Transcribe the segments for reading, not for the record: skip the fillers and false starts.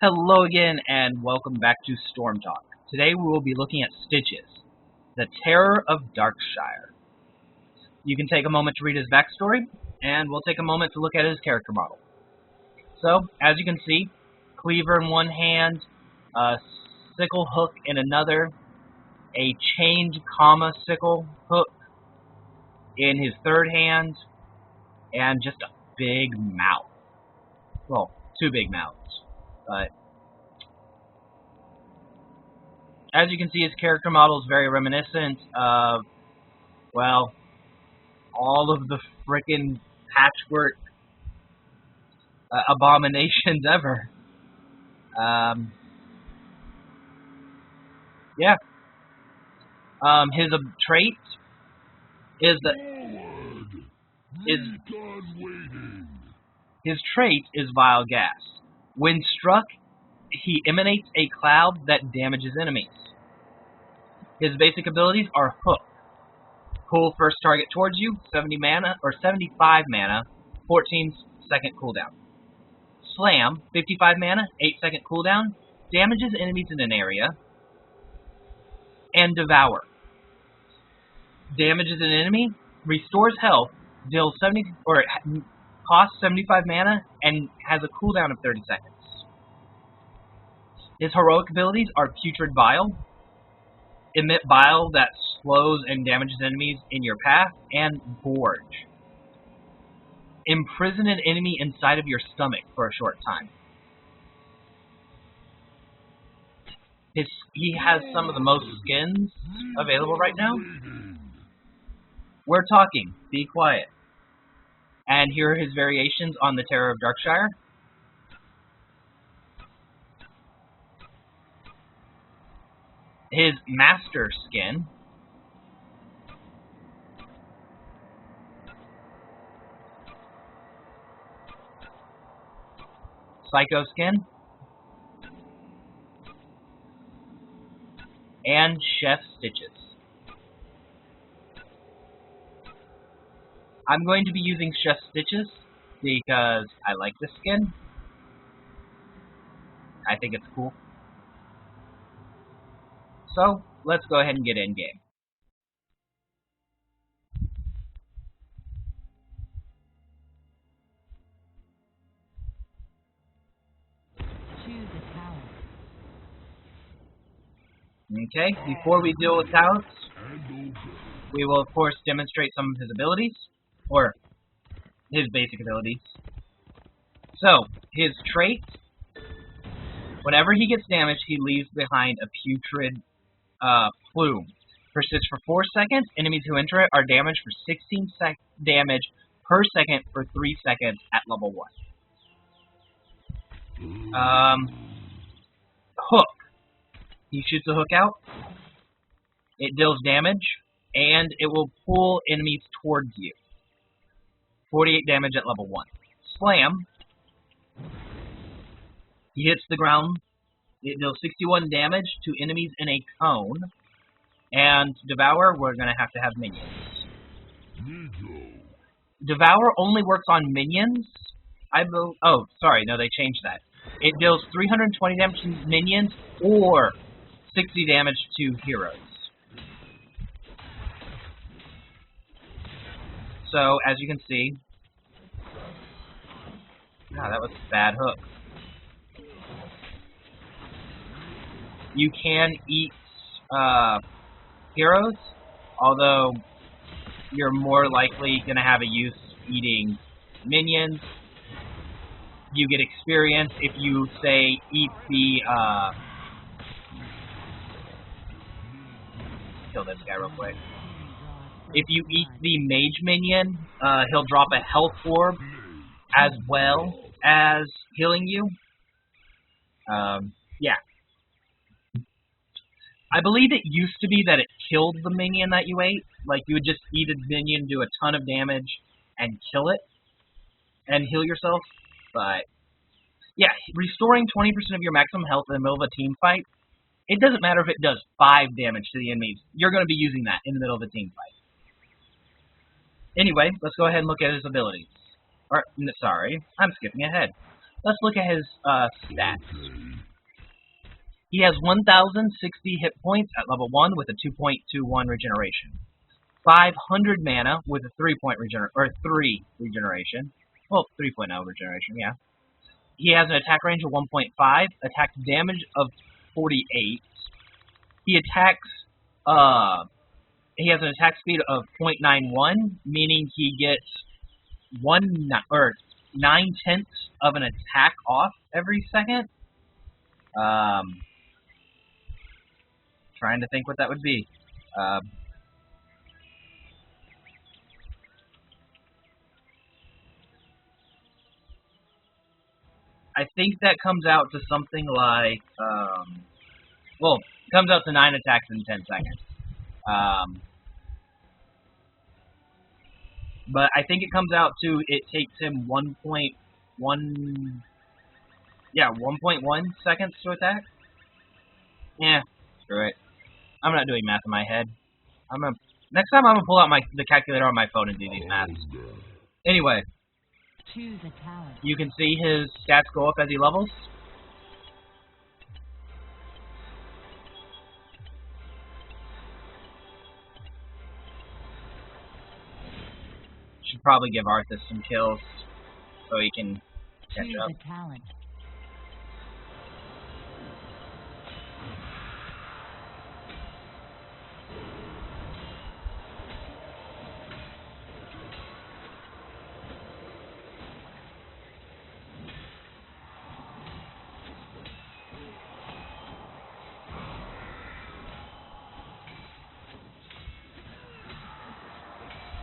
Hello again, and welcome back to Storm Talk. Today we will be looking at Stitches, the Terror of Darkshire. You can take a moment to read his backstory, and we'll take a moment to look at his character model. So, as you can see, cleaver in one hand, a sickle hook in another, a chained comma sickle hook in his third hand, and just a big mouth. Well, two big mouths. But as you can see, his character model is very reminiscent of, well, all of the frickin' patchwork abominations ever. Yeah. His trait is that his trait is vile gas. When struck, he emanates a cloud that damages enemies. His basic abilities are Hook. Pull first target towards you, 70 mana, or 75 mana, 14-second cooldown. Slam, 55 mana, 8-second cooldown, damages enemies in an area. And Devour. Damages an enemy, restores health, deals costs 75 mana, and has a cooldown of 30 seconds. His heroic abilities are Putrid Bile, emit bile that slows and damages enemies in your path, and Gorge. Imprison an enemy inside of your stomach for a short time. He has some of the most skins available right now. We're talking, be quiet. And here are his variations on the Terror of Darkshire. His Master skin. Psycho skin. And Chef Stitches. I'm going to be using Chef Stitches because I like this skin. I think it's cool. So, let's go ahead and get in game. Choose a talent. Okay, before we deal with talents, we will of course demonstrate some of his abilities, or his basic abilities. So, his trait, whenever he gets damaged, he leaves behind a putrid plume. Persists for 4 seconds. Enemies who enter it are damaged for 16 damage per second for 3 seconds at level 1. Hook. He shoots a hook out. It deals damage, and it will pull enemies towards you. 48 damage at level 1. Slam. He hits the ground. It deals 61 damage to enemies in a cone. And Devour, we're going to have minions. Devour only works on minions. Oh, sorry, no, they changed that. It deals 320 damage to minions or 60 damage to heroes. So, as you can see... Ah, that was a bad hook. You can eat heroes, although you're more likely going to have a use eating minions. You get experience if you, say, eat the... kill this guy real quick. If you eat the mage minion, he'll drop a health orb as well as healing you. Yeah. I believe it used to be that it killed the minion that you ate. Like, you would just eat a minion, do a ton of damage, and kill it, and heal yourself. But, yeah, restoring 20% of your maximum health in the middle of a team fight, it doesn't matter if it does 5 damage to the enemies. You're going to be using that in the middle of a team fight. Anyway, let's go ahead and look at his abilities. Sorry, I'm skipping ahead. Let's look at his stats. He has 1,060 hit points at level 1 with a 2.21 regeneration. 500 mana with a 3 regeneration. Well, 3.0 regeneration, yeah. He has an attack range of 1.5, attack damage of 48. He attacks, he has an attack speed of 0.91, meaning he gets 9/10 of an attack off every second. Trying to think what that would be. I think that comes out to something like, well, it comes out to 9 attacks in 10 seconds. But I think it comes out to, it takes him 1.1 seconds to attack. Yeah, screw it. I'm not doing math in my head. Next time I'm gonna pull out the calculator on my phone and do these maths. Anyway, Choose a talent. you can see his stats go up as he levels. Should probably give Arthas some kills so he can catch Choose up. a talent.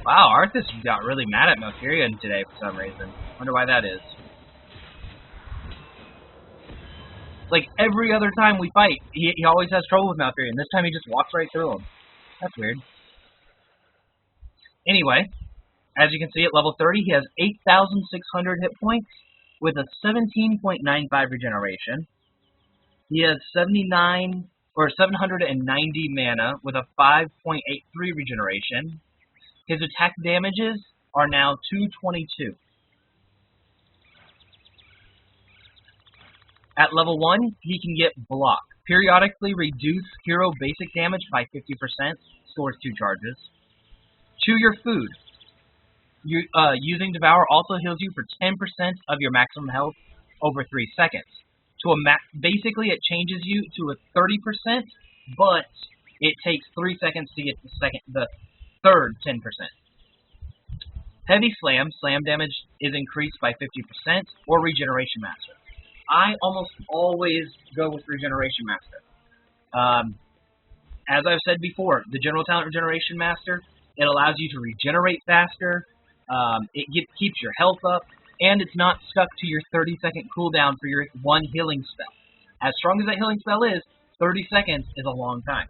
Wow, Arthas got really mad at Malfurion today for some reason. Wonder why that is. Like, every other time we fight, he always has trouble with Malfurion. This time he just walks right through him. That's weird. Anyway, as you can see at level 30, he has 8,600 hit points with a 17.95 regeneration. He has 790 mana with a 5.83 regeneration. His attack damages are now 222. At level 1, he can get Block. Periodically reduce hero basic damage by 50%. Stores 2 charges. Chew your food. Using Devour also heals you for 10% of your maximum health over 3 seconds. Basically, it changes you to a 30%, but it takes 3 seconds to get the third 10%. Heavy Slam damage is increased by 50%, or Regeneration Master. I almost always go with Regeneration Master. As I've said before, the General Talent Regeneration Master, it allows you to regenerate faster, it keeps your health up, and it's not stuck to your 30-second cooldown for your one healing spell. As strong as that healing spell is, 30 seconds is a long time.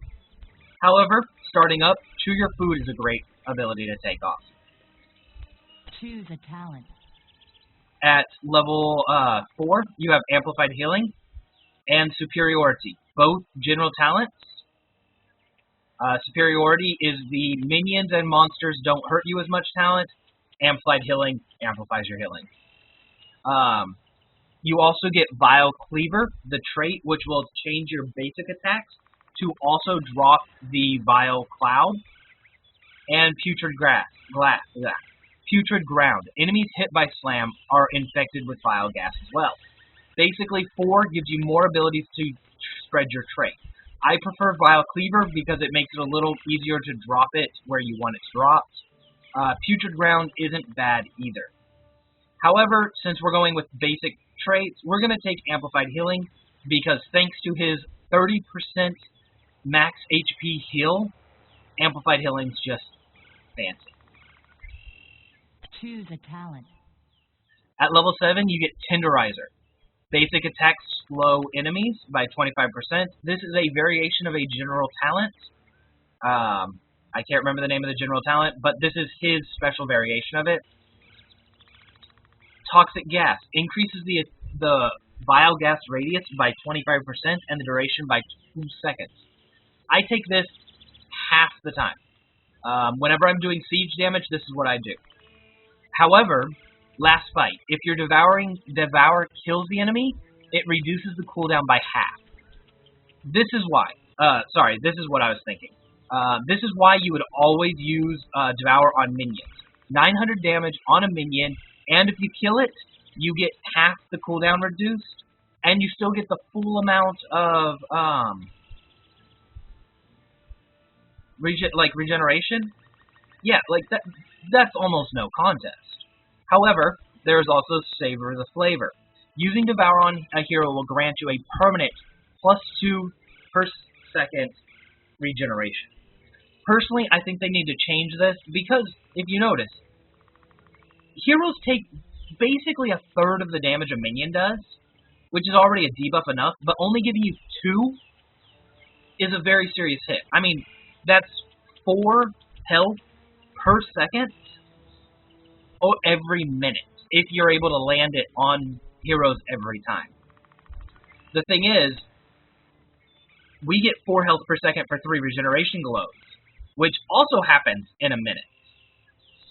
However, starting up, Chew Your Food is a great ability to take off. Choose a talent. At level 4, you have Amplified Healing and Superiority, both general talents. Superiority is the minions and monsters don't hurt you as much talent. Amplified Healing amplifies your healing. You also get Vile Cleaver, the trait which will change your basic attacks to also drop the Vile Cloud. And Putrid Putrid Ground. Enemies hit by Slam are infected with Vile Gas as well. Basically, 4 gives you more abilities to spread your trait. I prefer Vile Cleaver because it makes it a little easier to drop it where you want it dropped. Putrid Ground isn't bad either. However, since we're going with basic traits, we're going to take Amplified Healing because thanks to his 30% max HP heal, Amplified Healing's just fancy. Choose a talent. At level 7, you get Tenderizer. Basic attacks slow enemies by 25%. This is a variation of a general talent. I can't remember the name of the general talent, but this is his special variation of it. Toxic Gas increases the Vile Gas radius by 25% and the duration by 2 seconds. I take this half the time. Whenever I'm doing siege damage, this is what I do. However, Last fight. If your Devour kills the enemy, it reduces the cooldown by half. This is why. This is what I was thinking. This is why you would always use Devour on minions. 900 damage on a minion, and if you kill it, you get half the cooldown reduced, and you still get the full amount of regeneration. Yeah, like that's almost no contest. However, there is also Savor the Flavor. Using Devour on a hero will grant you a permanent +2 per second regeneration. Personally, I think they need to change this because, if you notice, heroes take basically a third of the damage a minion does, which is already a debuff enough, but only giving you 2 is a very serious hit. I mean, that's 4 health per second every minute, if you're able to land it on heroes every time. The thing is, we get 4 health per second for 3 regeneration glows, which also happens in a minute.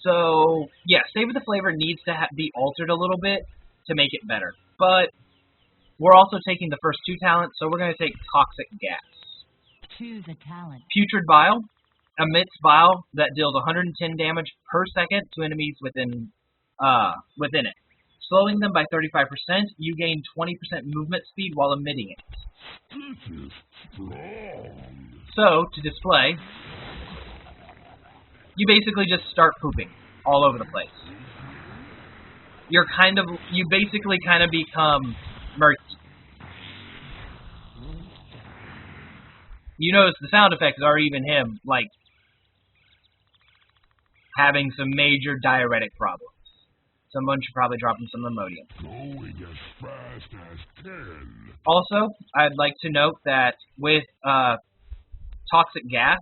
So, yeah, Savor the Flavor needs to be altered a little bit to make it better. But we're also taking the first 2 talents, so we're going to take Toxic Gas. Choose a talent. Putrid Bile emits bile that deals 110 damage per second to enemies within it. Slowing them by 35%, you gain 20% movement speed while emitting it. This is strong. So, to display, you basically just start pooping all over the place. You basically kind of become murky. You notice the sound effects are even him, like, having some major diuretic problems. Someone should probably drop him some Imodium. Going as fast as 10. Also, I'd like to note that with Toxic Gas,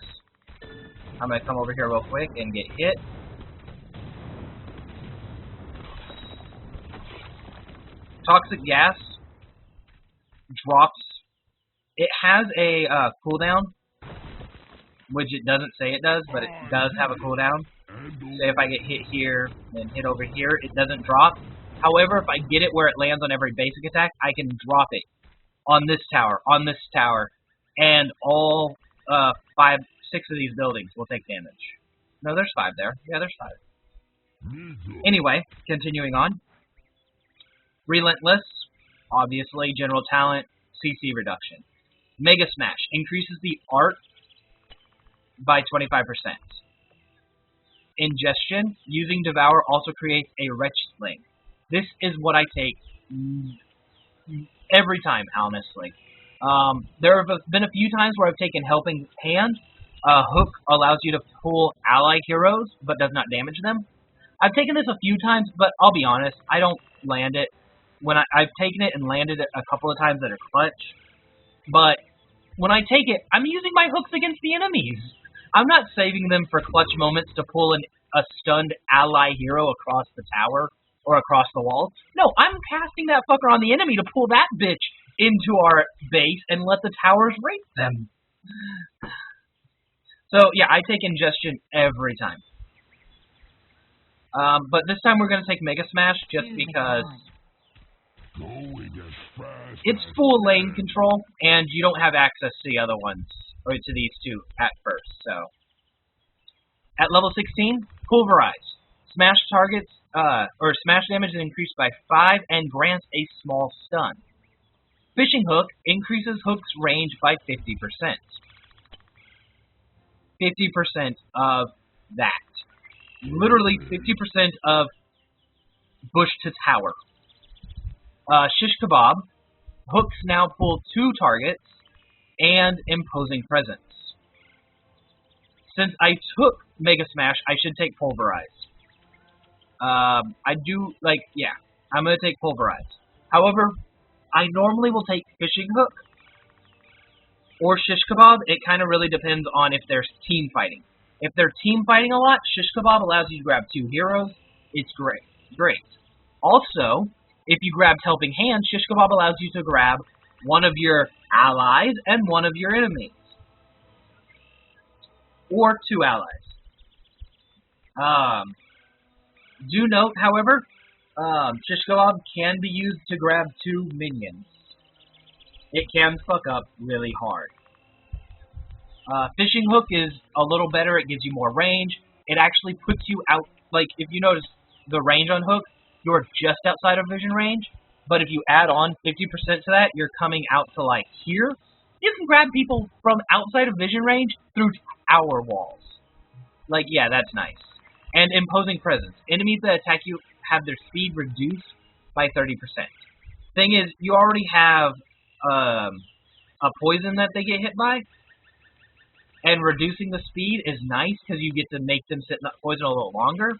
I'm going to come over here real quick and get hit. Toxic Gas drops. It has a cooldown, which it doesn't say it does, but it does have a cooldown. Say if I get hit here and hit over here, it doesn't drop. However, if I get it where it lands on every basic attack, I can drop it on this tower, and all 6 of these buildings will take damage. No, there's 5 there. Yeah, there's 5. Anyway, continuing on. Relentless, obviously, general talent, CC reduction. Mega Smash increases the art by 25%. Ingestion, using Devour also creates a Wretch Sling. This is what I take every time, honestly. There have been a few times where I've taken Helping Hand. Hook allows you to pull ally heroes, but does not damage them. I've taken this a few times, but I'll be honest, I don't land it. When I've taken it and landed it a couple of times that are clutch, but when I take it, I'm using my hooks against the enemies. I'm not saving them for clutch moments to pull a stunned ally hero across the tower or across the wall. No, I'm casting that fucker on the enemy to pull that bitch into our base and let the towers rape them. So, yeah, I take Ingestion every time. But this time we're going to take Mega Smash just because it's full lane control, and you don't have access to the other ones, or to these 2 at first, so. At level 16, Pulverize. Smash targets, smash damage is increased by 5 and grants a small stun. Fishing Hook increases Hook's range by 50%. 50% of that. Literally 50% of bush to tower. Shish Kebab. Hooks now pull 2 targets and Imposing Presence. Since I took Mega Smash, I should take Pulverize. I'm going to take Pulverize. However, I normally will take Fishing Hook or Shish Kebab. It kind of really depends on if there's team fighting. If they're team fighting a lot, Shish Kebab allows you to grab 2 heroes. It's great. Also, if you grabbed Helping Hand, Shish Kebab allows you to grab one of your allies and one of your enemies. Or 2 allies. Do note, however, Shish Kebab can be used to grab 2 minions. It can fuck up really hard. Fishing Hook is a little better. It gives you more range. It actually puts you out, like, if you notice the range on Hook, you're just outside of vision range. But if you add on 50% to that, you're coming out to, like, here. You can grab people from outside of vision range through tower walls. Like, yeah, that's nice. And Imposing Presence. Enemies that attack you have their speed reduced by 30%. Thing is, you already have a poison that they get hit by. And reducing the speed is nice because you get to make them sit in that poison a little longer.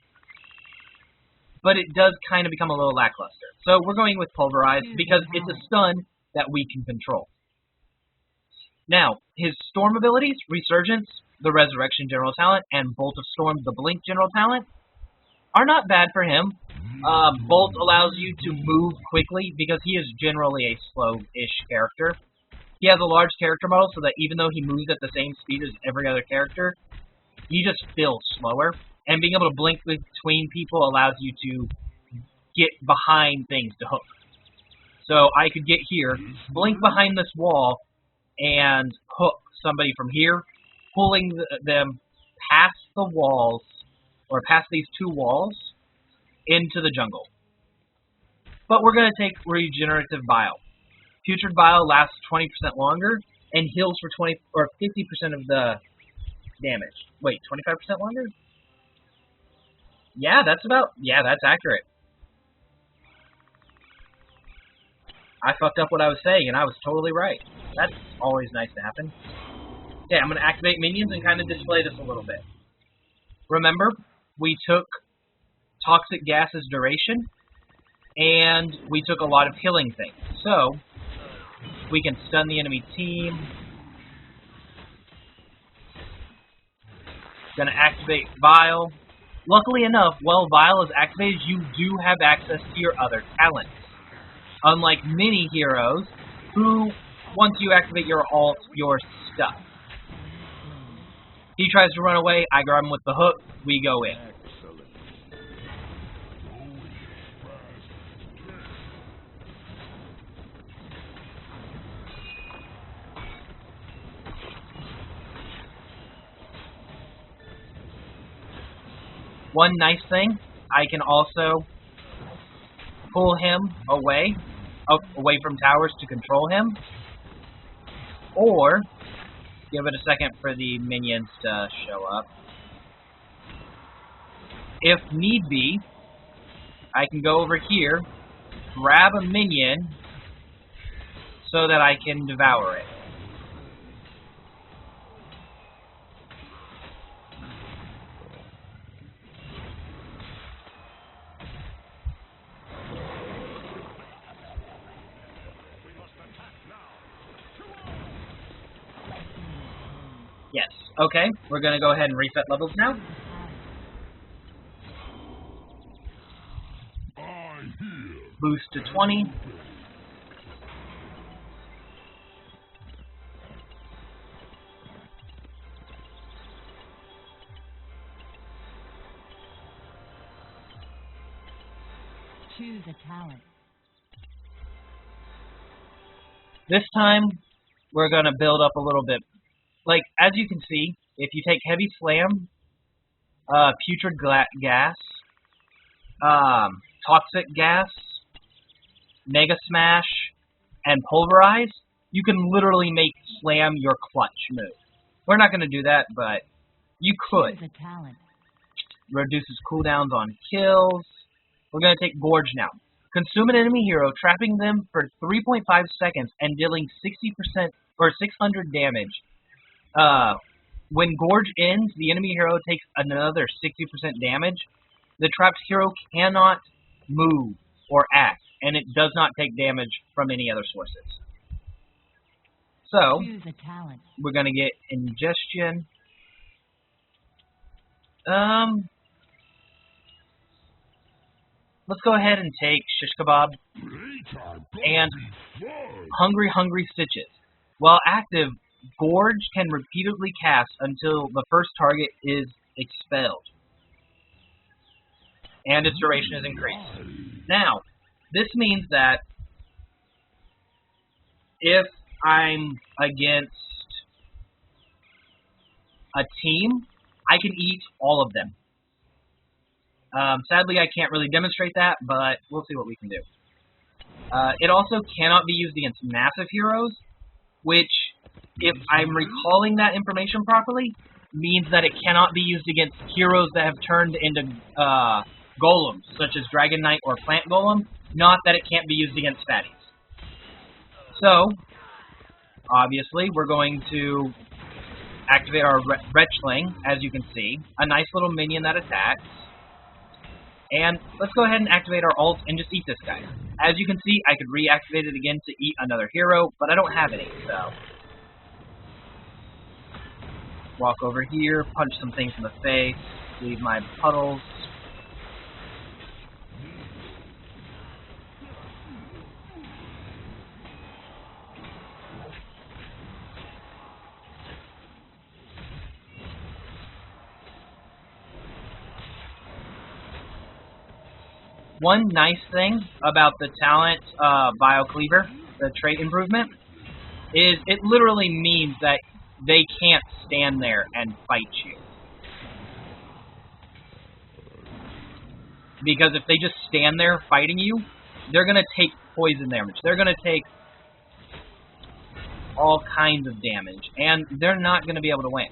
But it does kind of become a little lackluster. So we're going with Pulverize because it's a stun that we can control. Now, his Storm abilities, Resurgence, the Resurrection general talent, and Bolt of Storm, the Blink general talent, are not bad for him. Bolt allows you to move quickly because he is generally a slow-ish character. He has a large character model so that even though he moves at the same speed as every other character, he just feels slower. And being able to blink between people allows you to get behind things to hook. So I could get here, blink behind this wall, and hook somebody from here, pulling them past the walls, or past these 2 walls, into the jungle. But we're going to take Regenerative Bile. Putrid Bile lasts 20% longer, and heals for 50% of the damage. Wait, 25% longer? Yeah, that's accurate. I fucked up what I was saying, and I was totally right. That's always nice to happen. Okay, I'm going to activate minions and kind of display this a little bit. Remember, we took Toxic Gas's duration, and we took a lot of healing things. So, we can stun the enemy team. Going to activate Vile. Luckily enough, while Vile is activated, you do have access to your other talents. Unlike many heroes, who, once you activate your ult, you're stuck. He tries to run away, I grab him with the hook, we go in. One nice thing, I can also pull him away from towers to control him, or give it a second for the minions to show up. If need be, I can go over here, grab a minion, so that I can devour it. Yes. Okay, we're going to go ahead and reset levels now. Boost to 20. Choose a talent. This time, we're going to build up a little bit. Like, as you can see, if you take Heavy Slam, Putrid Gas, Toxic Gas, Mega Smash, and Pulverize, you can literally make Slam your clutch move. We're not going to do that, but you could. Choose a talent. Reduces cooldowns on kills. We're going to take Gorge now. Consume an enemy hero, trapping them for 3.5 seconds and dealing 60% or 600 damage. When Gorge ends, the enemy hero takes another 60% damage. The trapped hero cannot move or act, and it does not take damage from any other sources. So, Choose a talent. We're going to get Ingestion. Let's go ahead and take Shish Kebab and Hungry Stitches. While active, Gorge can repeatedly cast until the first target is expelled, and its duration is increased. Now, this means that if I'm against a team, I can eat all of them. Sadly, I can't really demonstrate that, but we'll see what we can do. It also cannot be used against massive heroes, which, if I'm recalling that information properly, means that it cannot be used against heroes that have turned into golems, such as Dragon Knight or Plant Golem, not that it can't be used against fatties. So, obviously, we're going to activate our Wretchling, as you can see, a nice little minion that attacks. And let's go ahead and activate our ult and just eat this guy. As you can see, I could reactivate it again to eat another hero, but I don't have any, so... Walk over here, punch some things in the face, leave my puddles. One nice thing about the talent Biocleaver, the trait improvement, is it literally means that they can't stand there and fight you. Because if they just stand there fighting you, they're going to take poison damage. They're going to take all kinds of damage, and they're not going to be able to win.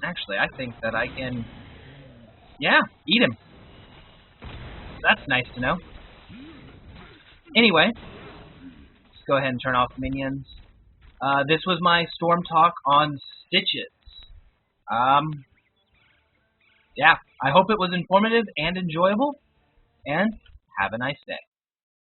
Actually, I think that I can... Yeah, eat him. That's nice to know. Anyway, let's go ahead and turn off minions. This was my Storm Talk on Stitches. Yeah, I hope it was informative and enjoyable, and have a nice day.